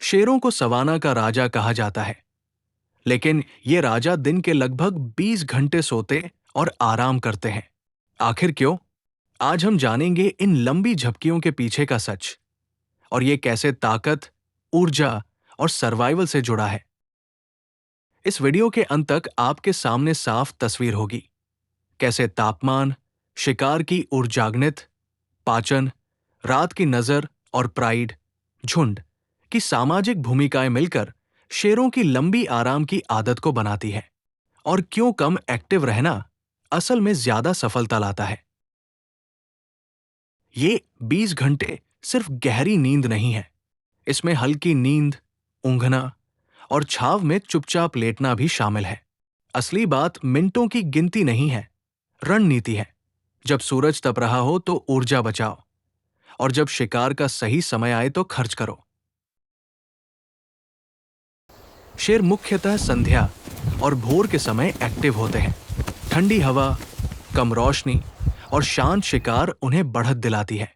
शेरों को सवाना का राजा कहा जाता है, लेकिन ये राजा दिन के लगभग 20 घंटे सोते और आराम करते हैं। आखिर क्यों? आज हम जानेंगे इन लंबी झपकियों के पीछे का सच और ये कैसे ताकत, ऊर्जा और सर्वाइवल से जुड़ा है। इस वीडियो के अंत तक आपके सामने साफ तस्वीर होगी। कैसे तापमान, शिकार की ऊर्जागनित, पाचन, रात की नजर और प्राइड, झुंड की सामाजिक भूमिकाएं मिलकर शेरों की लंबी आराम की आदत को बनाती है और क्यों कम एक्टिव रहना असल में ज्यादा सफलता लाता है। ये 20 घंटे सिर्फ गहरी नींद नहीं है, इसमें हल्की नींद, ऊंघना और छाव में चुपचाप लेटना भी शामिल है। असली बात मिनटों की गिनती नहीं है, रणनीति है। जब सूरज तप रहा हो तो ऊर्जा बचाओ और जब शिकार का सही समय आए तो खर्च करो। शेर मुख्यतः संध्या और भोर के समय एक्टिव होते हैं। ठंडी हवा, कम रोशनी और शांत शिकार उन्हें बढ़त दिलाती है।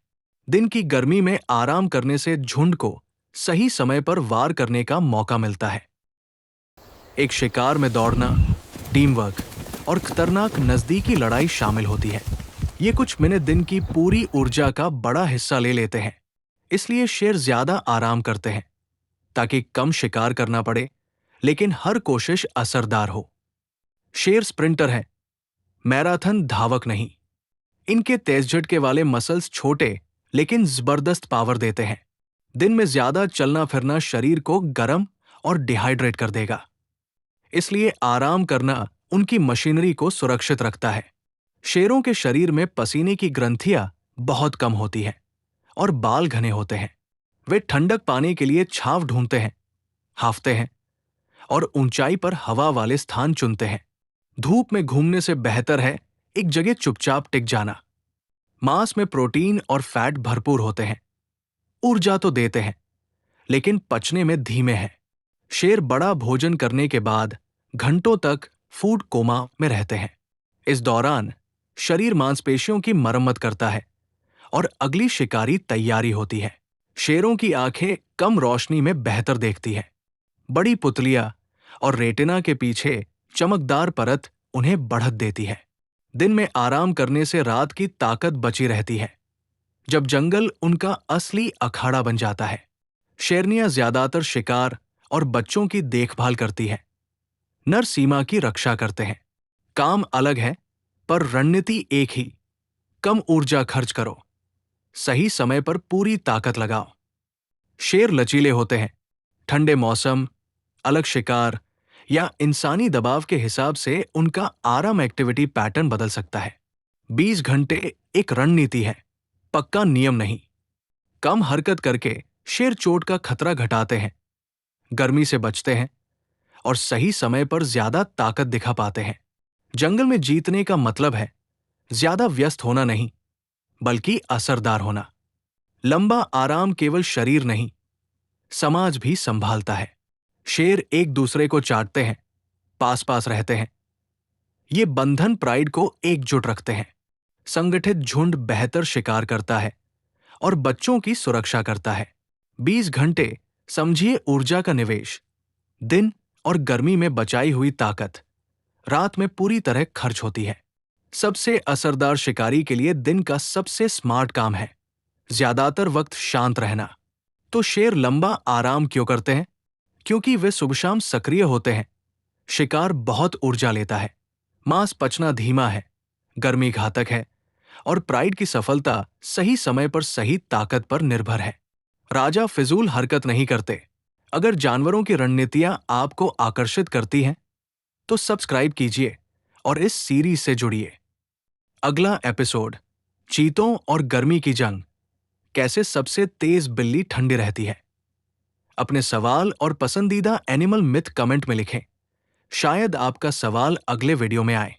दिन की गर्मी में आराम करने से झुंड को सही समय पर वार करने का मौका मिलता है। एक शिकार में दौड़ना, टीम वर्क और खतरनाक नजदीकी लड़ाई शामिल होती है। ये कुछ मिनट दिन की पूरी ऊर्जा का बड़ा हिस्सा ले लेते हैं। इसलिए शेर ज्यादा आराम करते हैं ताकि कम शिकार करना पड़े, लेकिन हर कोशिश असरदार हो। शेर स्प्रिंटर है, मैराथन धावक नहीं। इनके तेज झटके वाले मसल्स छोटे लेकिन जबरदस्त पावर देते हैं। दिन में ज्यादा चलना फिरना शरीर को गर्म और डिहाइड्रेट कर देगा, इसलिए आराम करना उनकी मशीनरी को सुरक्षित रखता है। शेरों के शरीर में पसीने की ग्रंथियां बहुत कम होती हैं और बाल घने होते हैं। वे ठंडक पाने के लिए छांव ढूंढते हैं, हांफते हैं और ऊंचाई पर हवा वाले स्थान चुनते हैं। धूप में घूमने से बेहतर है एक जगह चुपचाप टिक जाना। मांस में प्रोटीन और फैट भरपूर होते हैं, ऊर्जा तो देते हैं, लेकिन पचने में धीमे हैं। शेर बड़ा भोजन करने के बाद घंटों तक फूड कोमा में रहते हैं। इस दौरान शरीर मांसपेशियों की मरम्मत करता है और अगली शिकारी तैयारी होती है। शेरों की आंखें कम रोशनी में बेहतर देखती हैं। बड़ी पुतलियां और रेटिना के पीछे चमकदार परत उन्हें बढ़त देती है। दिन में आराम करने से रात की ताकत बची रहती है, जब जंगल उनका असली अखाड़ा बन जाता है। शेरनियां ज्यादातर शिकार और बच्चों की देखभाल करती हैं। नर सीमा की रक्षा करते हैं। काम अलग है, पर रणनीति एक ही। कम ऊर्जा खर्च करो, सही समय पर पूरी ताकत लगाओ। शेर लचीले होते हैं। ठंडे मौसम, अलग शिकार या इंसानी दबाव के हिसाब से उनका आराम एक्टिविटी पैटर्न बदल सकता है। 20 घंटे एक रणनीति है, पक्का नियम नहीं। कम हरकत करके शेर चोट का खतरा घटाते हैं, गर्मी से बचते हैं और सही समय पर ज्यादा ताकत दिखा पाते हैं। जंगल में जीतने का मतलब है ज्यादा व्यस्त होना नहीं, बल्कि असरदार होना। लंबा आराम केवल शरीर नहीं, समाज भी संभालता है। शेर एक दूसरे को चाटते हैं, पास पास रहते हैं। ये बंधन प्राइड को एकजुट रखते हैं। संगठित झुंड बेहतर शिकार करता है और बच्चों की सुरक्षा करता है। 20 घंटे समझिए ऊर्जा का निवेश। दिन और गर्मी में बचाई हुई ताकत रात में पूरी तरह खर्च होती है। सबसे असरदार शिकारी के लिए दिन का सबसे स्मार्ट काम है ज्यादातर वक्त शांत रहना। तो शेर लंबा आराम क्यों करते हैं? क्योंकि वे सुबह शाम सक्रिय होते हैं। शिकार बहुत ऊर्जा लेता है, मांस पचना धीमा है, गर्मी घातक है और प्राइड की सफलता सही समय पर सही ताकत पर निर्भर है। राजा फिजूल हरकत नहीं करते। अगर जानवरों की रणनीतियां आपको आकर्षित करती हैं, तो सब्सक्राइब कीजिए और इस सीरीज से जुड़िए। अगला एपिसोड, चीतों और गर्मी की जंग, कैसे सबसे तेज बिल्ली ठंडी रहती है। अपने सवाल और पसंदीदा एनिमल मिथ कमेंट में लिखें। शायद आपका सवाल अगले वीडियो में आए।